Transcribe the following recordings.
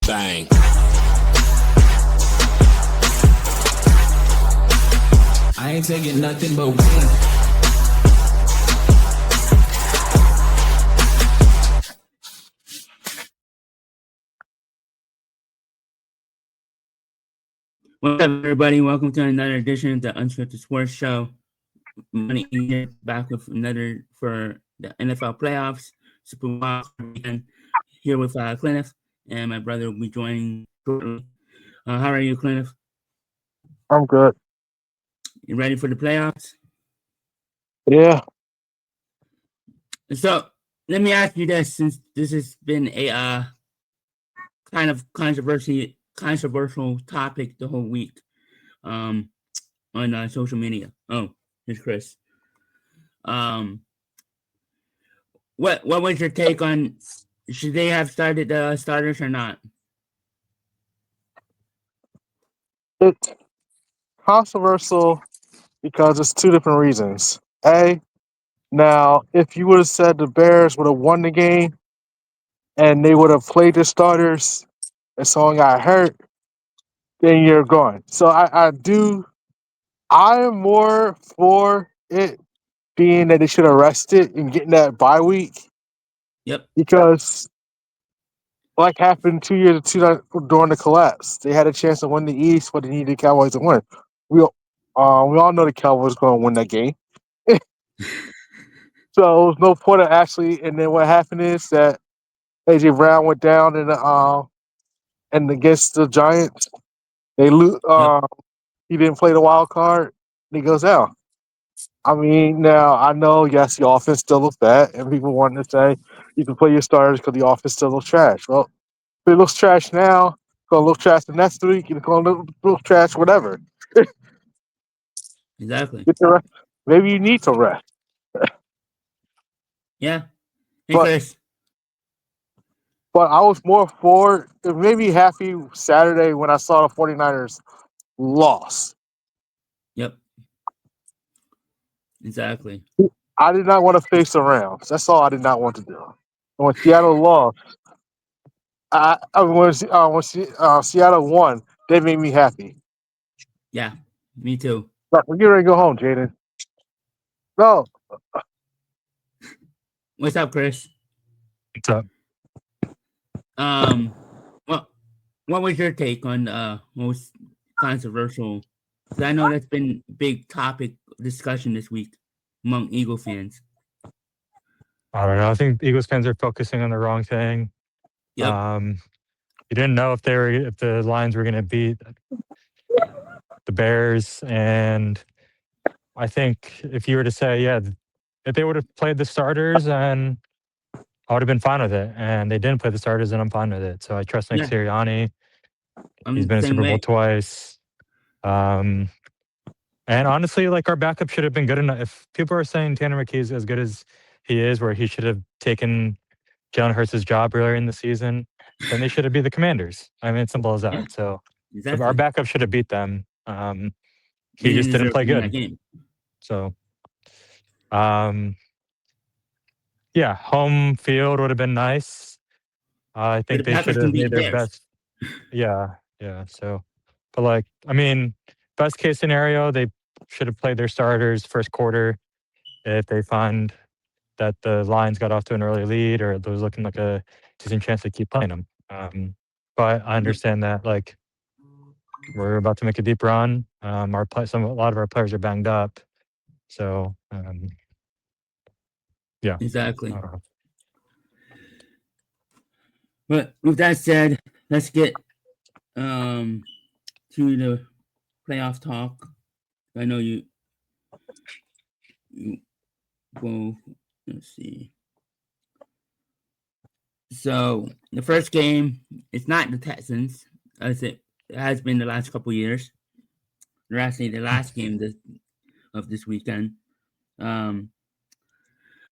Bang. I ain't taking nothing but one. What's up, everybody? Welcome to another edition of the Unscripted Sports Show. MoneyE here, back with another for the NFL playoffs. Super Wild weekend. Here with Cleneth, and my brother will be joining shortly. How are you, Cleneth? I'm good. You ready for the playoffs? Yeah. So let me ask you this, since this has been a kind of controversial topic the whole week on social media. Oh, here's Chris. What was your take on, should they have started the starters or not? It's controversial because it's two different reasons. Now, if you would have said the Bears would have won the game and they would have played the starters and someone got hurt, then you're gone. So I am more for it being that they should have rested and getting that bye week. Yep. Because like happened 2 years during the collapse, they had a chance to win the East, but they needed the Cowboys to win. We all know the Cowboys going to win that game. So there was no point of actually. And then what happened is that AJ Brown went down and against the Giants, they lose. He didn't play the wild card. And he goes out. I mean, now I know, yes, the offense still looks bad, and people want to say you can play your starters because the offense still looks trash. Well, if it looks trash now, it's gonna look trash the next week, and it's gonna look trash whatever. Exactly. Get the rest. Maybe you need to rest. Yeah. Hey, But- Chris. But I was more for it made me happy Saturday when I saw the 49ers lost. Yep. Exactly. I did not want to face the Rams. That's all I did not want to do. And when Seattle lost, when Seattle won, they made me happy. Yeah. Me too. But we're getting ready to go home, Jaden. No. What's up, Chris? What's up? What was your take on most controversial? Because I know that's been big topic discussion this week among Eagle fans. I don't know. I think Eagles fans are focusing on the wrong thing. Yep. You didn't know if the Lions were going to beat the Bears, and I think if you were to say, yeah, if they would have played the starters, then I would have been fine with it. And they didn't play the starters, and I'm fine with it. So I trust Nick Sirianni. He's been in Super Bowl twice. And honestly, like, our backup should have been good enough. If people are saying Tanner McKee is as good as he is, where he should have taken Jalen Hurts' job earlier in the season, then they should have beat the Commanders. I mean, it's simple as that. Yeah, so exactly. Our backup should have beat them. He just didn't play good. So, yeah, home field would have been nice. I think they should have made their best. Yeah. So, but like, I mean, best case scenario, they should have played their starters first quarter if they find that the Lions got off to an early lead or there was looking like a decent chance to keep playing them. But I understand that, like, we're about to make a deep run. A lot of our players are banged up. So, yeah. Exactly. But with that said, let's get to the playoff talk. I know you well, let's see. So the first game, it's not the Texans, as it has been the last couple years. They're actually the last game of this weekend.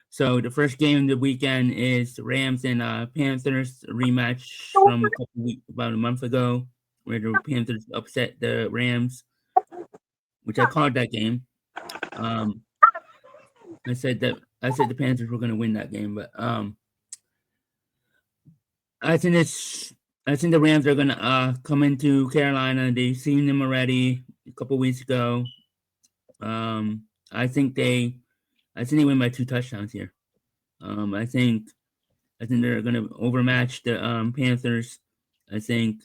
So the first game of the weekend is Rams and Panthers, a rematch from about a month ago, where the Panthers upset the Rams, which I called that game. I said the Panthers were going to win that game, but I think I think the Rams are gonna come into Carolina. They've seen them already a couple weeks ago. I think they win by 2 touchdowns here. I think they're gonna overmatch the Panthers. I think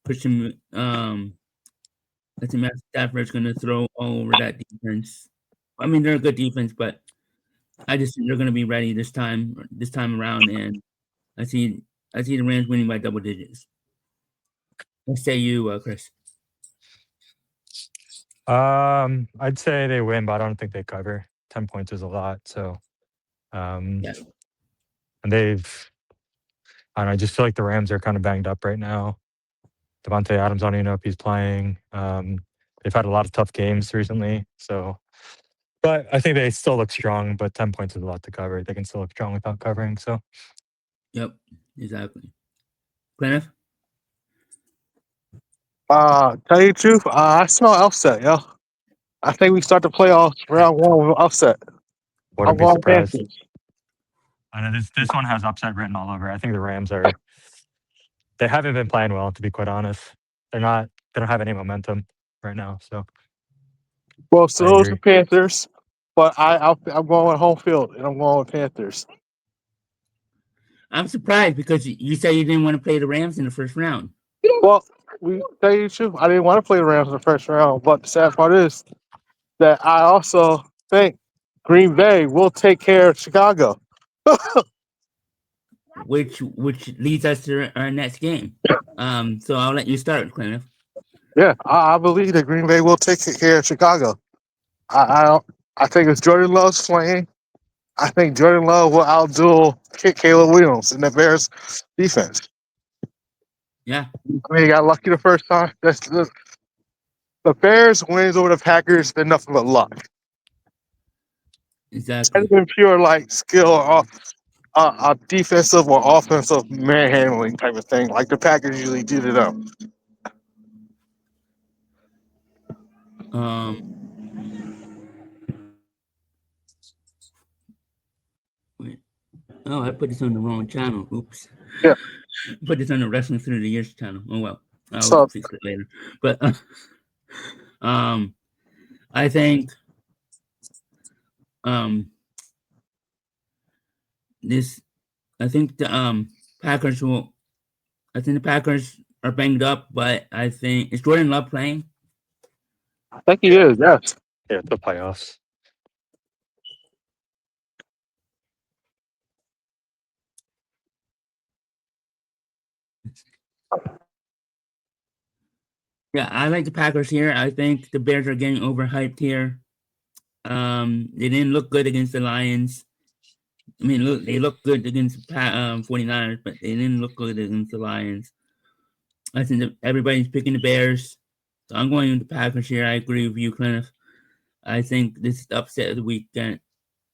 Christian I think Matt Stafford's gonna throw all over that defense. I mean, they're a good defense, but I just think they're gonna be ready this time around, and I see the Rams winning by double digits. What say you, Chris? I'd say they win, but I don't think they cover. 10 points is a lot. So, Yeah. and I don't know, I just feel like the Rams are kind of banged up right now. Devontae Adams, I don't even know if he's playing. They've had a lot of tough games recently. So, but I think they still look strong, but 10 points is a lot to cover. They can still look strong without covering. So, Yep, exactly. Cleneth? Tell you the truth, I smell upset, yo. I think we start the playoffs round one with upset. I'm wouldn't be going surprised. Panthers. I know this one has upset written all over. I think the Rams they haven't been playing well, to be quite honest. They don't have any momentum right now. So Well, I so is the agree. Panthers, but I'm going with home field, and I'm going with Panthers. I'm surprised because you said you didn't want to play the Rams in the first round. Well, we tell you the truth, I didn't want to play the Rams in the first round, but the sad part is that I also think Green Bay will take care of Chicago. Which leads us to our next game. So I'll let you start, Cleneth. Yeah, I believe that Green Bay will take care of Chicago. I don't. I think it's Jordan Love's playing. I think Jordan Love will outdo Caleb Williams in the Bears defense. Yeah, I mean, he got lucky the first time. The Bears wins over the Packers. They're nothing but luck. It's not exactly. even pure like skill or defensive or offensive manhandling type of thing, like the Packers usually do to them. Um, wait. Oh, I put this on the wrong channel. Oops. Yeah. Put this on the Wrestling Through the Years channel. Oh well, I'll So fix it later. But I think um this. I think the Packers will. I think the Packers are banged up, but I think is Jordan Love playing? I think he is. Yes. Yeah, the playoffs. Yeah, I like the Packers here. I think the Bears are getting overhyped here. They didn't look good against the Lions. I mean, look, they looked good against 49ers, but they didn't look good against the Lions. I think that everybody's picking the Bears. So I'm going with the Packers here. I agree with you, Cleneth. I think this is the upset of the weekend.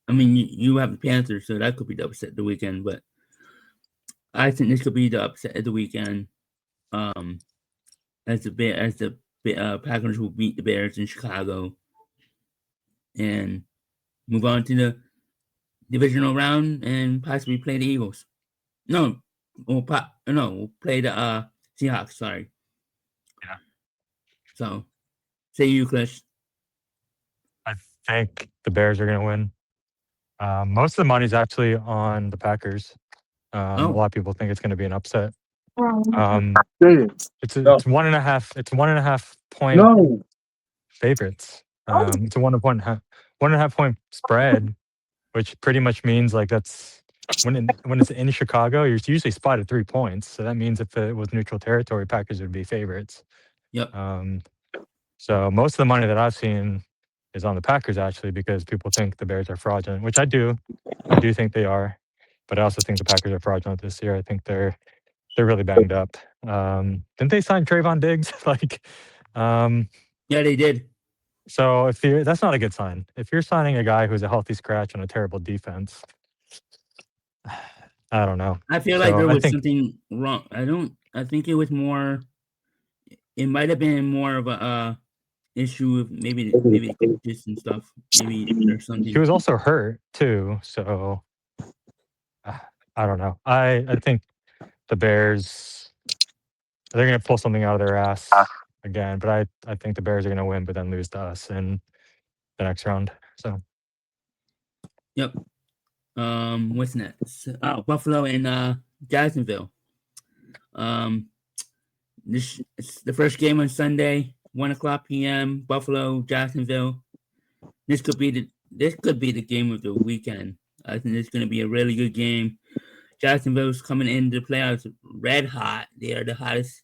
I mean, you have the Panthers, so that could be the upset of the weekend, but I think this could be the upset of the weekend. As the Packers will beat the Bears in Chicago and move on to the divisional round and possibly play the Eagles. No, we'll play the Seahawks. Sorry. Yeah. So, say you, Chris. I think the Bears are going to win. Most of the money's actually on the Packers. A lot of people think it's going to be an upset. It's 1.5. It's 1.5 point favorites. It's a 1.5 point spread, which pretty much means like that's when it's in Chicago, you're usually spotted 3 points. So that means if it was neutral territory, Packers would be favorites. Yep. So most of the money that I've seen is on the Packers actually because people think the Bears are fraudulent, which I do. I do think they are, but I also think the Packers are fraudulent this year. I think they're really banged up. Didn't they sign Trayvon Diggs? Yeah, they did. So that's not a good sign. If you're signing a guy who's a healthy scratch on a terrible defense, I don't know. I feel like there was something wrong. I think it was more. It might have been more of a issue with maybe the coaches and stuff. Maybe there's something. He was also hurt too, so I don't know. I think the Bears they're going to pull something out of their ass again. But I think the Bears are going to win, but then lose to us in the next round. So Yep. What's next? Oh, Buffalo and Jacksonville. This it's the first game on Sunday, 1:00 p.m. Buffalo, Jacksonville. This could be the game of the weekend. I think it's going to be a really good game. Jacksonville's coming into the playoffs red hot. They are the hottest.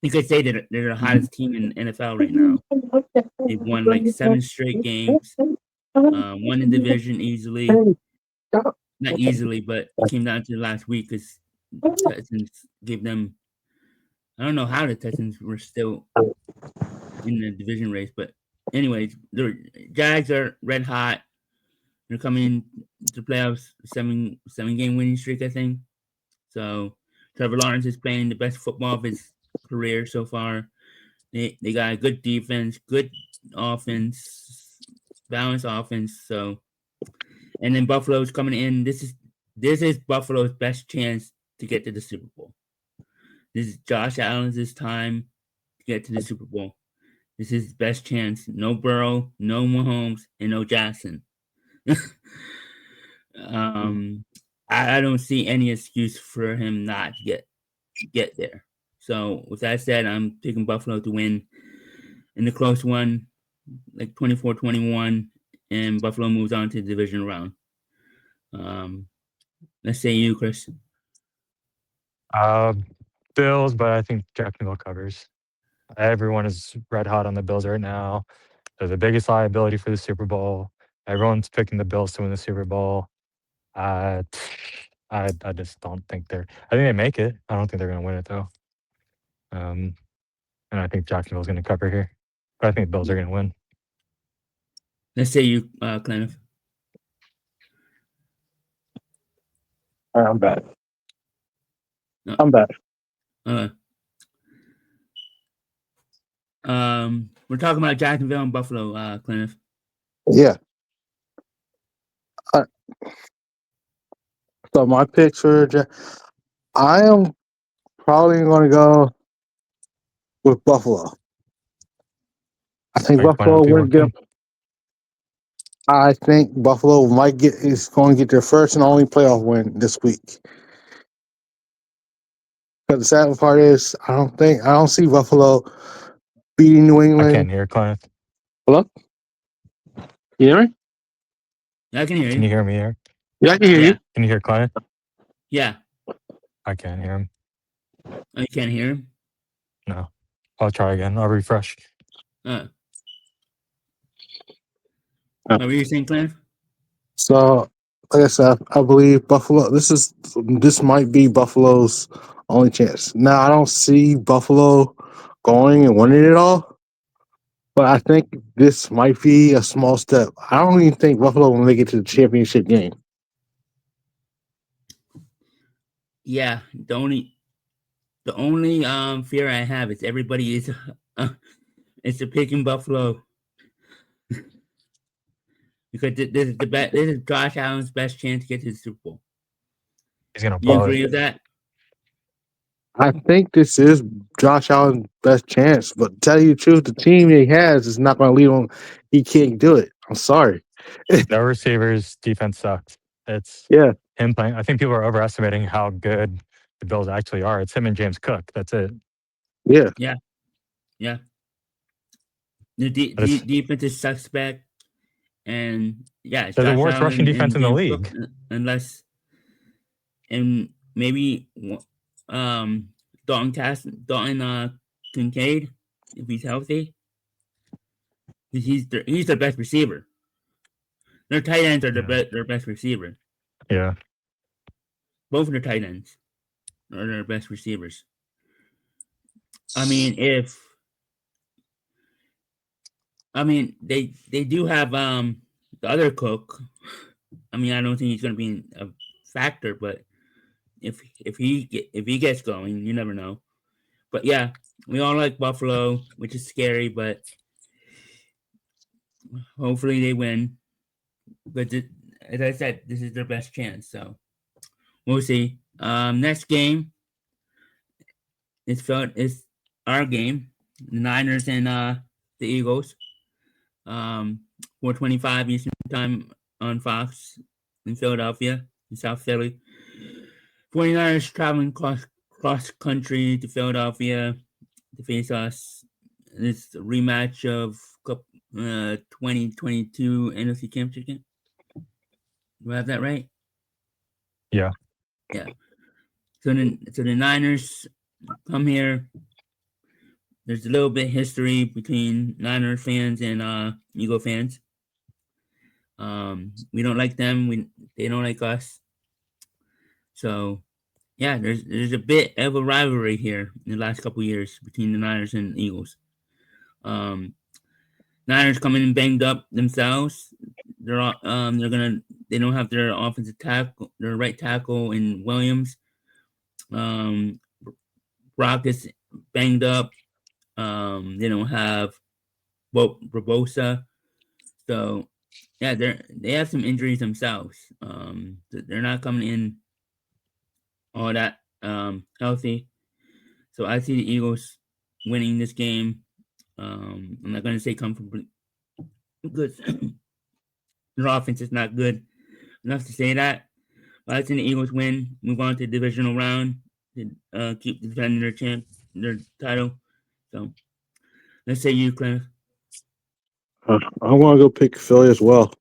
You could say that they're the hottest team in NFL right now. They've won like 7 straight games. Won the division easily. Not easily, but it came down to the last week because Texans gave them. I don't know how the Texans were still in the division race, but anyways, the Jags are red hot. They're coming to playoffs, seven game winning streak, I think. So Trevor Lawrence is playing the best football of his career so far. They got a good defense, good offense, balanced offense. So, and then Buffalo's coming in. This is Buffalo's best chance to get to the Super Bowl. This is Josh Allen's time to get to the Super Bowl. This is his best chance. No Burrow, no Mahomes, and no Jackson. I don't see any excuse for him not to get there. So with that said, I'm picking Buffalo to win in the close one, like 24-21, and Buffalo moves on to the division round. Let's say you, Chris. Bills, but I think Jacksonville covers. Everyone is red hot on the Bills right now. They're the biggest liability for the Super Bowl. Everyone's picking the Bills to win the Super Bowl. I just don't think they're. I think they make it. I don't think they're going to win it though. And I think Jacksonville's going to cover here, but I think the Bills are going to win. Let's say you, Cleneth. I'm back. No. I'm back. We're talking about Jacksonville and Buffalo, Cleneth. Yeah. So my picks for I am probably going to go with Buffalo. I think Are you playing Buffalo with will P1K? I think Buffalo is going to get their first and only playoff win this week. But the sad part is, I don't see Buffalo beating New I England. can't hear Cleneth. Hello? You hear me? Yeah, I can hear you. Can you hear me here? Yeah, I can hear you. Can you hear Cleneth? Yeah. I can't hear him. Oh, you can't hear him? No. I'll try again. I'll refresh. What were you saying, Cleneth? So, like I said, I believe Buffalo. This might be Buffalo's only chance. Now, I don't see Buffalo going and winning it all, but I think this might be a small step. I don't even think Buffalo will make it to the championship game. Yeah, the only fear I have is everybody is picking Buffalo because this is Josh Allen's best chance to get to the Super Bowl. He's going to You blow agree it. with that? I think this is Josh Allen's best chance, but to tell you the truth, the team he has is not going to lead him. He can't do it. I'm sorry. No receivers. Defense sucks. It's Yeah. him playing. I think people are overestimating how good the Bills actually are. It's him and James Cook. That's it. Yeah. Yeah. The defense is suspect, and yeah, it's They're the Josh worst Allen rushing defense and in the James league. Cook, unless and maybe Dalton Kincaid if he's healthy. He's their best receiver. Their tight ends are their best receiver. Yeah. Both of their tight ends are their best receivers. I mean, they do have the other Cook. I mean, I don't think he's going to be a factor, but if he gets going, you never know. But yeah, we all like Buffalo, which is scary, but hopefully they win. But as I said, this is their best chance, so we'll see. Next game, it's our game, the Niners and the Eagles. 4:25 Eastern time on Fox in Philadelphia, in South Philly. 49ers traveling cross country to Philadelphia to face us. It's a rematch of 2022 NFC Championship game. Do I have that right? Yeah. Yeah. So the Niners come here. There's a little bit of history between Niner fans and Eagle fans. We don't like them. They don't like us. So yeah, there's a bit of a rivalry here in the last couple years between the Niners and Eagles. Niners coming in banged up themselves. They don't have their offensive tackle, their right tackle in Williams. Brock is banged up. They don't have Barbosa. So yeah, they have some injuries themselves. They're not coming in all that healthy. So I see the Eagles winning this game. I'm not going to say comfortably because their offense is not good enough to say that. But I see the Eagles win, move on to the divisional round, to keep defending their title. So let's say you, Cleneth. I want to go pick Philly as well.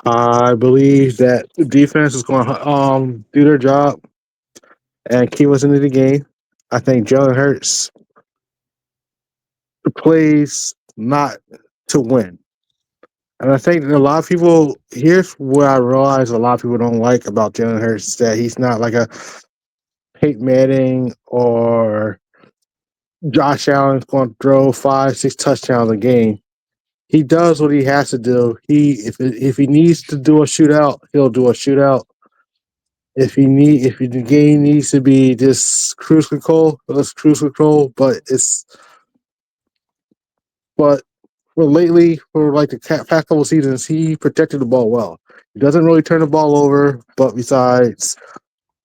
I believe that the defense is going to do their job and keep us into the game. I think Jalen Hurts plays not to win. And I think a lot of people, here's what I realize a lot of people don't like about Jalen Hurts, that he's not like a Peyton Manning or Josh Allen's going to throw 5, 6 touchdowns a game. He does what he has to do. If he needs to do a shootout, he'll do a shootout. If the game needs to be just cruise control, let's cruise control. But lately, for like the past couple of seasons, he protected the ball well. He doesn't really turn the ball over, but besides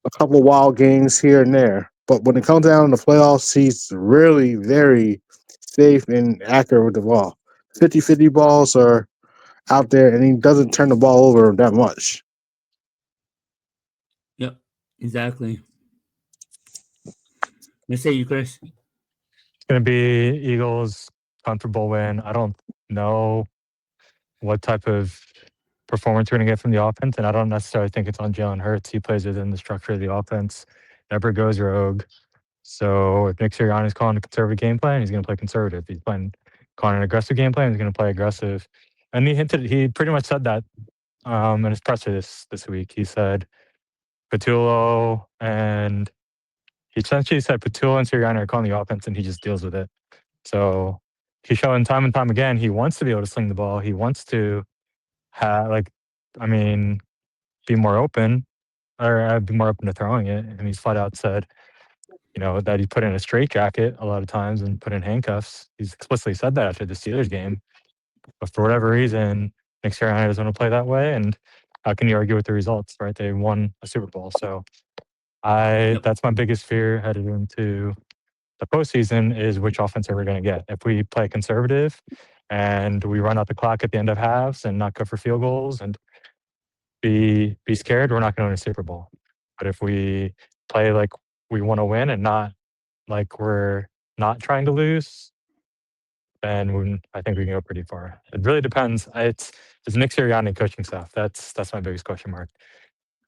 a couple of wild games here and there. But when it comes down to the playoffs, he's really very safe and accurate with the ball. 50-50 balls are out there, and he doesn't turn the ball over that much. Yep, exactly. Let's say you, Chris. It's going to be Eagles comfortable win. I don't know what type of performance we're going to get from the offense, and I don't necessarily think it's on Jalen Hurts. He plays within the structure of the offense, never goes rogue. So if Nick Sirianni is calling a conservative game plan, he's going to play conservative. If he's calling an aggressive game plan, he's going to play aggressive. And he pretty much said that in his presser this week. He said Patullo and he essentially said Patullo and Sirianni are calling the offense, and he just deals with it. So he's showing time and time again he wants to be able to sling the ball. He wants to be more open, or be more open to throwing it. And he's flat out said, that he put in a straitjacket a lot of times and put in handcuffs. He's explicitly said that after the Steelers game. But for whatever reason, Nick Sirianni doesn't want to play that way. And how can you argue with the results, right? They won a Super Bowl. So that's my biggest fear headed into the postseason is which offense are we going to get. If we play conservative and we run out the clock at the end of halves and not go for field goals and be scared, we're not going to win a Super Bowl. But if we play like we want to win and not like we're not trying to lose, then I think we can go pretty far. It really depends. It's Nick Sirianni coaching staff. That's my biggest question mark.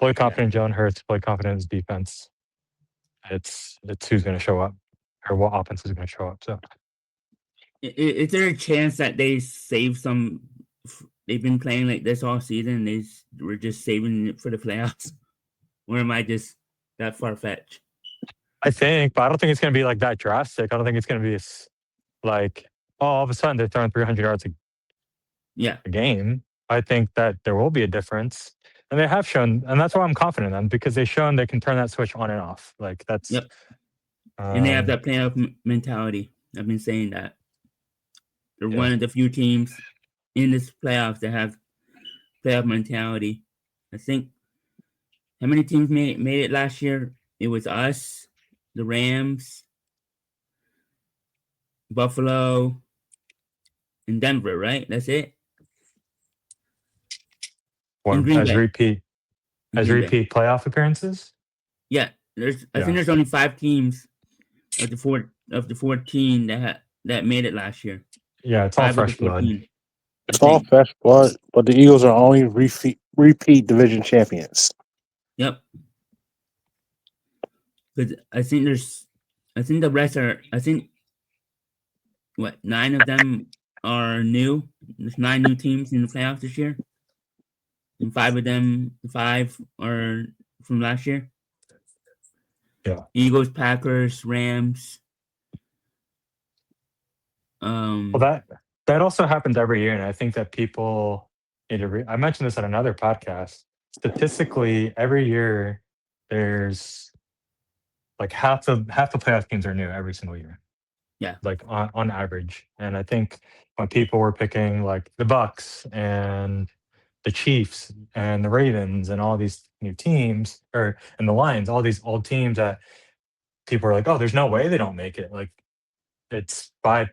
Fully confident in Jalen Hurts, fully confident in his defense. It's who's going to show up or what offense is going to show up. So, is there a chance that they save some? They've been playing like this all season. We're just saving it for the playoffs, or am I just that far fetched? I think, but I don't think it's going to be like that drastic. I don't think it's going to be like, all of a sudden they're throwing 300 yards a game. I think that there will be a difference. And they have shown, and that's why I'm confident in them, because they've shown they can turn that switch on and off. Like that's. Yep. And they have that playoff mentality. I've been saying that. They're one of the few teams in this playoffs that have playoff mentality. I think how many teams made it last year? It was us, the Rams, Buffalo, and Denver, right? That's it. In Or Green Bay. In as Green Bay. repeat playoff appearances. Yeah, I think Yeah. there's only 5 teams of the 14 that made it last year. Yeah, it's all 5 of the fresh blood. 14. I It's all think. fresh blood, but the Eagles are only repeat division champions. Yep. Because I think the rest are, I think, 9 of them are new. There's 9 new teams in the playoffs this year, and 5 are from last year. Yeah. Eagles, Packers, Rams. Well, that also happens every year, and I think that people need to. I mentioned this on another podcast. Statistically, every year there's like half the playoff teams are new every single year. Yeah. Like on average, and I think when people were picking like the Bucks and the Chiefs and the Ravens and all these new teams, or and the Lions, all these old teams that people are like, oh, there's no way they don't make it. Like it's by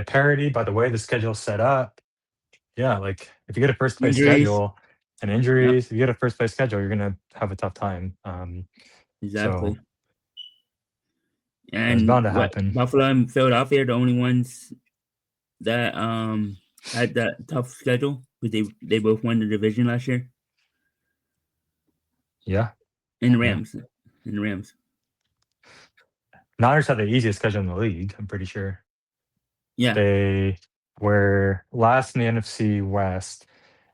parity, by the way the schedule's set up. Yeah, like if you get a first place Injuries. schedule and Yep. injuries, if you get a first place schedule, you're gonna have a tough time. So Exactly. it's And bound to happen. Buffalo and Philadelphia are the only ones that had that tough schedule because they both won the division last year. Yeah, And the yeah. Rams. And the Rams. Niners have the easiest schedule in the league. I'm pretty sure. Yeah. They were last in the NFC West,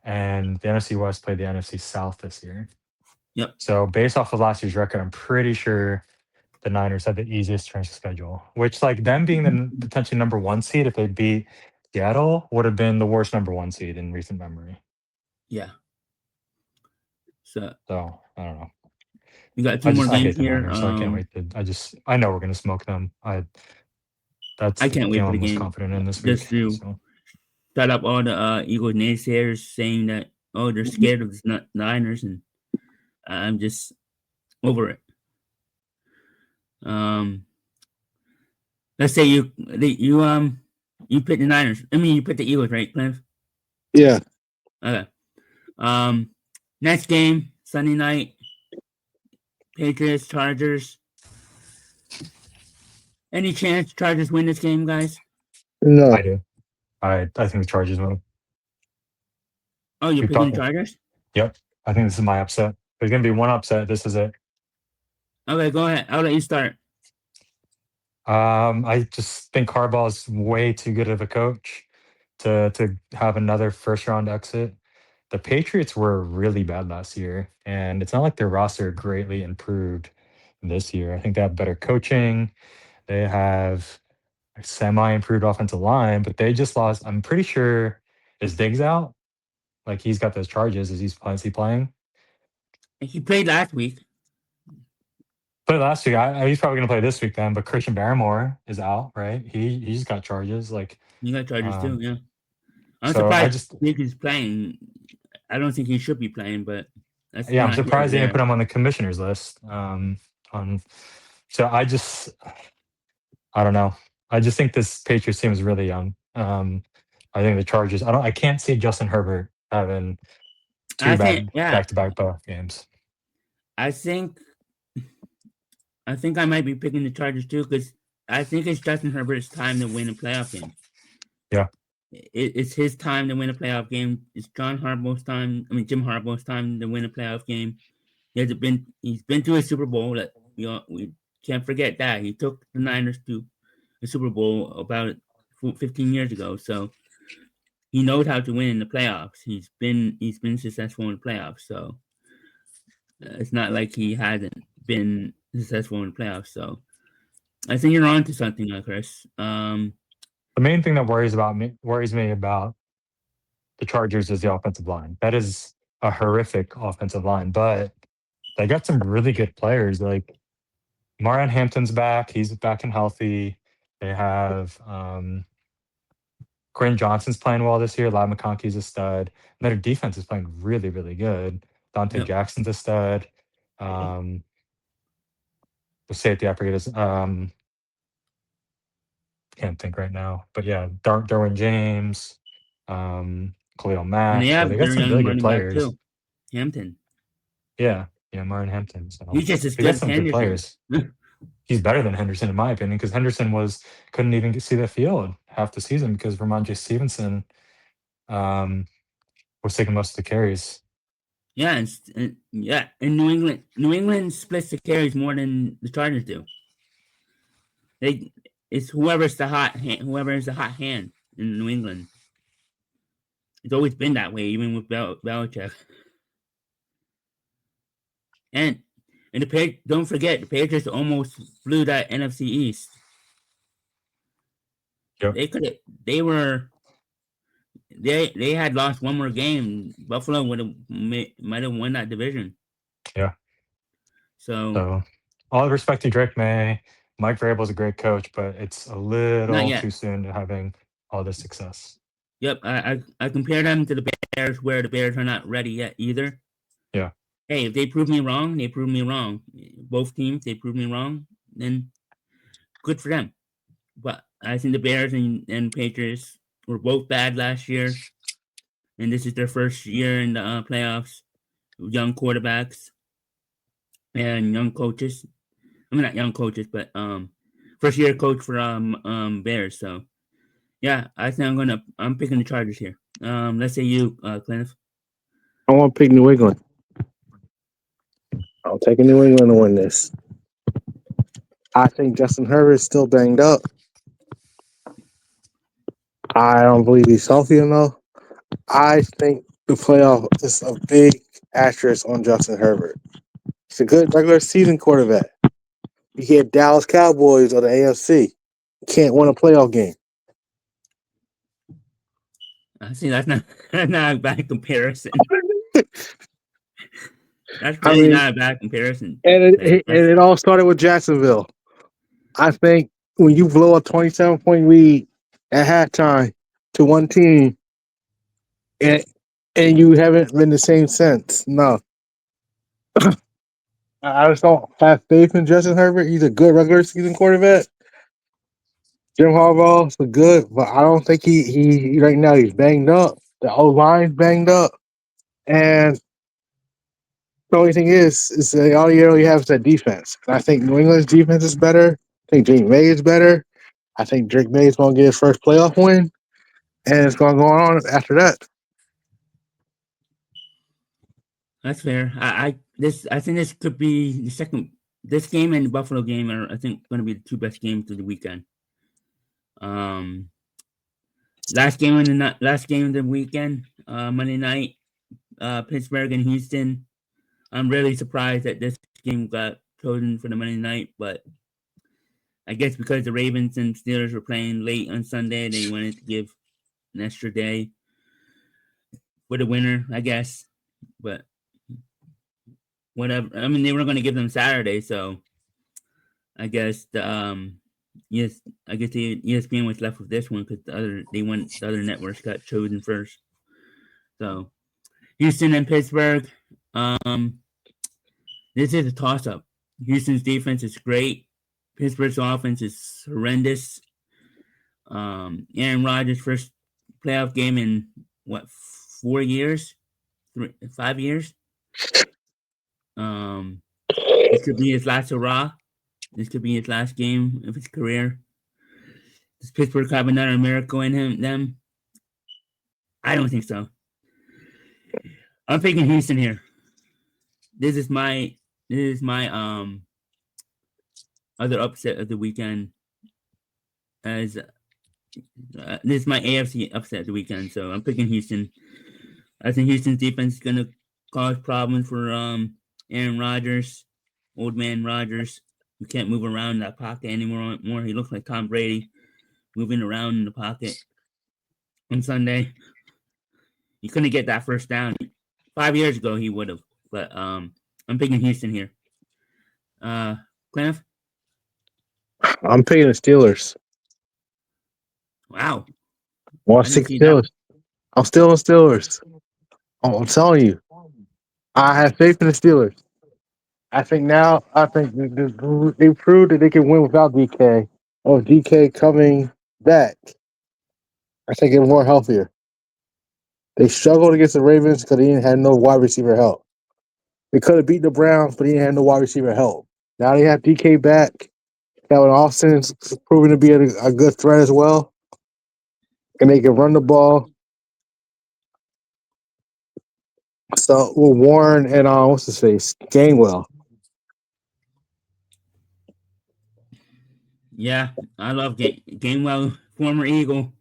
and the NFC West played the NFC South this year. Yep. So based off of last year's record, I'm pretty sure the Niners had the easiest strength schedule, which like them being the potentially number 1 seed if they beat Seattle would have been the worst number 1 seed in recent memory. Yeah. So I don't know. we got 2 more I games hate the here. Niners, so I can't wait to. I know we're gonna smoke them. That's I the can't wait team for the I'm most game. confident in this Just week. to So shut up all the Eagles naysayers saying that they're scared of the Niners, and I'm just over it. Let's say you pick the Niners. I mean, you pick the Eagles, right, Cleneth? Yeah. Okay. Next game, Sunday night, Patriots, Chargers. Any chance Chargers win this game, guys? No. I do. I think the Chargers will. Oh, you're Keep picking talking. Chargers? Yep. I think this is my upset. There's gonna be one upset. This is it. Okay, go ahead. I'll let you start. I just think Harbaugh is way too good of a coach to have another first round exit. The Patriots were really bad last year, and it's not like their roster greatly improved this year. I think they have better coaching. They have a semi-improved offensive line, but they just lost. I'm pretty sure is Diggs out. Like he's got those charges. Is he playing? He played last week. Played last week. He's probably gonna play this week then. But Christian Barrymore is out, right? He's got charges. Like You got Chargers too, yeah. I'm so I surprised just Diggs is playing. I don't think he should be playing, but that's yeah, I'm not here or surprised they didn't there. put him on the commissioners list. On so I don't know. I just think this Patriots team is really young. I think the Chargers. I can't see Justin Herbert having two I think, bad yeah. back-to-back games. I think I might be picking the Chargers too because I think it's Justin Herbert's time to win a playoff game. Yeah. It's his time to win a playoff game. It's Jim Harbaugh's time to win a playoff game. He's been to a Super Bowl. That we can't forget that he took the Niners to the Super Bowl about 15 years ago. So he knows how to win in the playoffs. He's been successful in the playoffs. So it's not like he hasn't been successful in the playoffs. So I think you're on to something, Chris. The main thing that worries me about the Chargers is the offensive line. That is a horrific offensive line, but they got some really good players. Like Marion Hampton's back; he's back and healthy. They have Quinn Johnson's playing well this year. Lyle McConkey's a stud. And their defense is playing really, really good. Dante Yep. Jackson's a stud. Um, the safety, I forget his can't think right now, but yeah, Derwin James, Khalil And they Mack. So they have got their some really young good running back players. too, Hampton. Yeah, yeah, Martin Hampton. So He's just as they got good as some good Henderson. players. He's better than Henderson in my opinion because Henderson couldn't even see the field half the season because Ramondre Stevenson um, was taking most of the carries. Yeah, yeah. In New England splits the carries more than the Chargers do. It's whoever's the hot hand in New England. It's always been that way, even with Belichick. And don't forget the Patriots almost flew that NFC East. Yep. They could have. They had lost one more game. Buffalo might have won that division. Yeah. So So all respect to Drake May. Mike Vrabel's a great coach, but it's a not little yet. too soon to having all this success. Yep, I compare them to the Bears, where the Bears are not ready yet either. Yeah. Hey, if they prove me wrong, they prove me wrong. Both teams, they prove me wrong, then good for them. But I think the Bears and Patriots were both bad last year, and this is their first year in the playoffs. Young quarterbacks and young coaches. I mean, not young coaches, but first year coach for Bears. So yeah, I think I'm picking the Chargers here. Let's say you, Cleneth. I want to pick New England. I'm taking New England to win this. I think Justin Herbert is still banged up. I don't believe he's healthy enough. I think the playoff is a big asterisk on Justin Herbert. He's a good regular season quarterback. You get Dallas Cowboys or the AFC. You can't win a playoff game. I see that's not that's not a bad comparison. That's I really mean, not a bad comparison. and Like, it all started with Jacksonville. I think when you blow a 27-point lead at halftime to one team, and you haven't been the same since. No, I just don't have faith in Justin Herbert. He's a good regular season quarterback. Jim Harbaugh's a good, but I don't think he right now he's banged up. The O line's banged up, and the only thing is that all you really have is that defense. And I think New England's defense is better. I think Drake May is better. I think Drake May is going to get his first playoff win, and it's going to go on after that. that's fair. I think this could be the second. This game and the Buffalo game are I think going to be the two best games of the weekend. Um, last game of the weekend, Monday night, Pittsburgh and Houston. I'm really surprised that this game got chosen for the Monday night, but I guess because the Ravens and Steelers were playing late on Sunday, they wanted to give an extra day for the winner, I guess. But whatever. I mean, they were going to give them Saturday, so I guess yes, I guess the ESPN was left with this one because the other networks got chosen first. So Houston and Pittsburgh. This is a toss up. Houston's defense is great. Pittsburgh's offense is horrendous. Aaron Rodgers' first playoff game in what 4 years, 5 years. This could be his last hurrah. This could be his last game of his career. Does Pittsburgh have another miracle in them? I don't think so. I'm picking Houston here. This is my other upset of the weekend. As this is my AFC upset of the weekend, so I'm picking Houston. I think Houston's defense is gonna cause problems for Aaron Rodgers, old man Rodgers. He can't move around in that pocket anymore. He looks like Tom Brady moving around in the pocket on Sunday. He couldn't get that first down. 5 years ago he would have, but I'm picking Houston here. Cleneth? I'm picking the Steelers. Wow. Want I to didn't stick see that. Steelers? I'm still in Steelers. I'm telling you, I have faith in the Steelers. I think they proved that they can win without DK. Oh, DK coming back, I think they're more healthier. They struggled against the Ravens because they didn't have no wide receiver help. They could have beat the Browns, but they didn't have no wide receiver help. Now they have DK back. Calvin Austin's proven to be a good threat as well, and they can run the ball. So with Warren and what's his face, Gainwell. Yeah, I love Gainwell, former Eagle.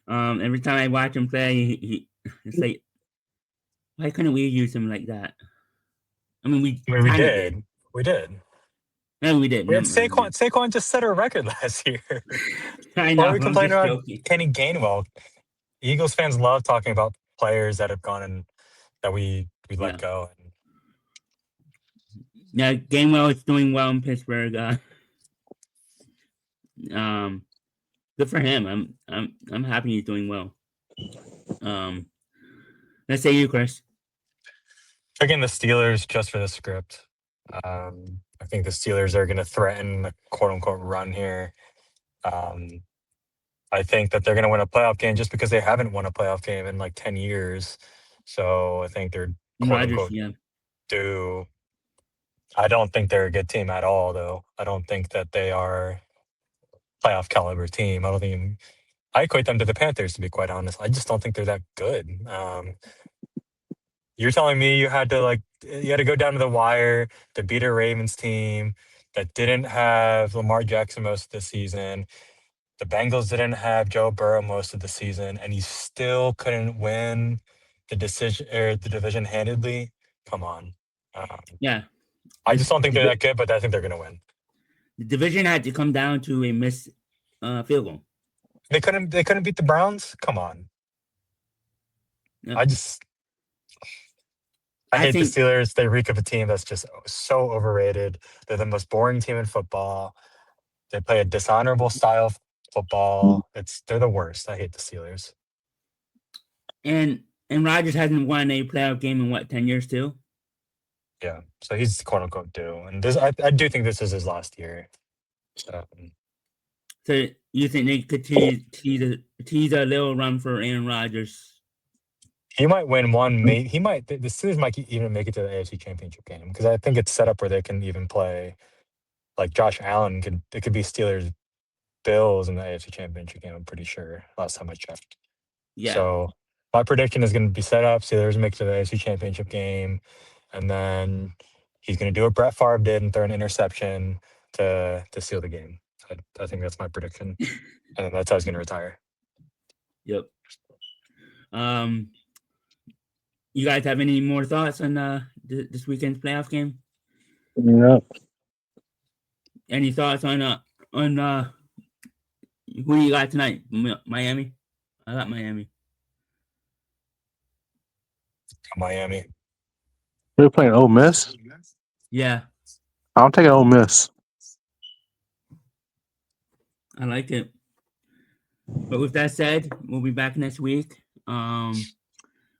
Every time I watch him play, it's like, why couldn't we use him like that? I mean, we I mean, we kind of did. did. We did. No, we did. We had Saquon. Saquon just set a record last year. I Why know. are we I'm complaining just about joking. Kenny Gainwell? Eagles fans love talking about players that have gone and that we let Yeah, go. yeah. Gainwell is doing well in Pittsburgh. Um, good for him. I'm happy he's doing well. Let's say you, Chris. Picking the Steelers just for the script. I think the Steelers are going to threaten a quote unquote run here. I think that they're going to win a playoff game just because they haven't won a playoff game in like 10 years. So I think they're quote Rodgers, unquote yeah. due. I don't think they're a good team at all, though. I don't think that they are playoff caliber team. I don't think I equate them to the Panthers, to be quite honest. I just don't think they're that good. You're telling me you had to go down to the wire to beat a Ravens team that didn't have Lamar Jackson most of the season. The Bengals didn't have Joe Burrow most of the season, and you still couldn't win the division handedly. Come on. Yeah. I just don't think they're that good, but I think they're going to win. The division had to come down to a missed field goal. They couldn't beat the Browns. Come on. Yeah. I hate the think Steelers. They reek of a team that's just so overrated. They're the most boring team in football. They play a dishonorable style of football. They're the worst. I hate the Steelers. and Rodgers hasn't won a playoff game in 10 years too. Yeah, so he's quote unquote due, and I do think this is his last year. So you think they could tease a little run for Aaron Rodgers? he might win one. He might. The Steelers might even make it to the AFC Championship game because I think it's set up where they can even play. Like Josh Allen it could be Steelers Bills in the AFC Championship game. I'm pretty sure. Last time I checked. Yeah. So my prediction is going to be set up. Steelers make it to the AFC Championship game, and then he's going to do what Brett Favre did and throw an interception to seal the game. I think that's my prediction, and then that's how he's going to retire. Yep. You guys have any more thoughts on this weekend's playoff game? No. Any thoughts on who you got tonight? Miami. I got Miami. Miami. They're playing Ole Miss. Yeah, I'm taking Ole Miss. I like it. But with that said, we'll be back next week.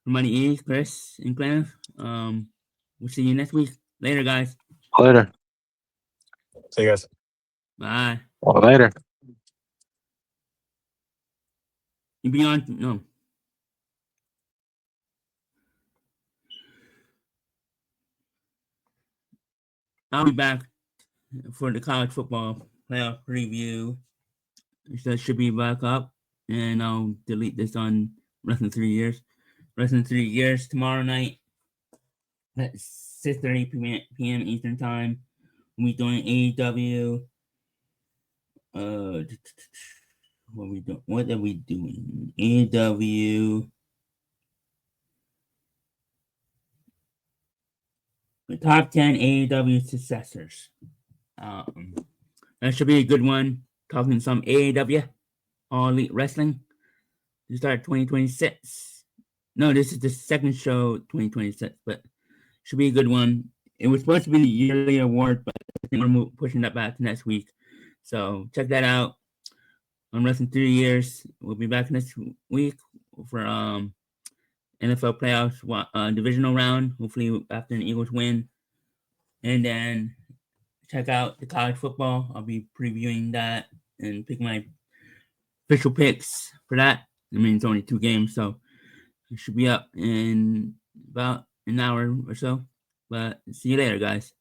MoneyE, Chris, and Cleneth. We'll see you next week. Later, guys. Later. See you guys. Bye. Well, later. You be on? No. I'll be back for the college football playoff preview. So it should be back up, and I'll delete this on Wrestling 3 Years. Wrestling 3 Years tomorrow night at 6:30 p.m. Eastern Time. We're doing AEW. What are we doing? AEW. The top 10 AEW successors. That should be a good one. Talking some AEW, All Elite Wrestling. To start 2026. No, this is the second show 2026, but should be a good one. It was supposed to be the yearly award, but I think we're pushing that back to next week. So check that out on Wrestling 3 Years. We'll be back next week for NFL playoffs divisional round. Hopefully after an Eagles win. And then check out the college football. I'll be previewing that and pick my official picks for that. I mean, it's only 2 games, so it should be up in about an hour or so. But see you later, guys.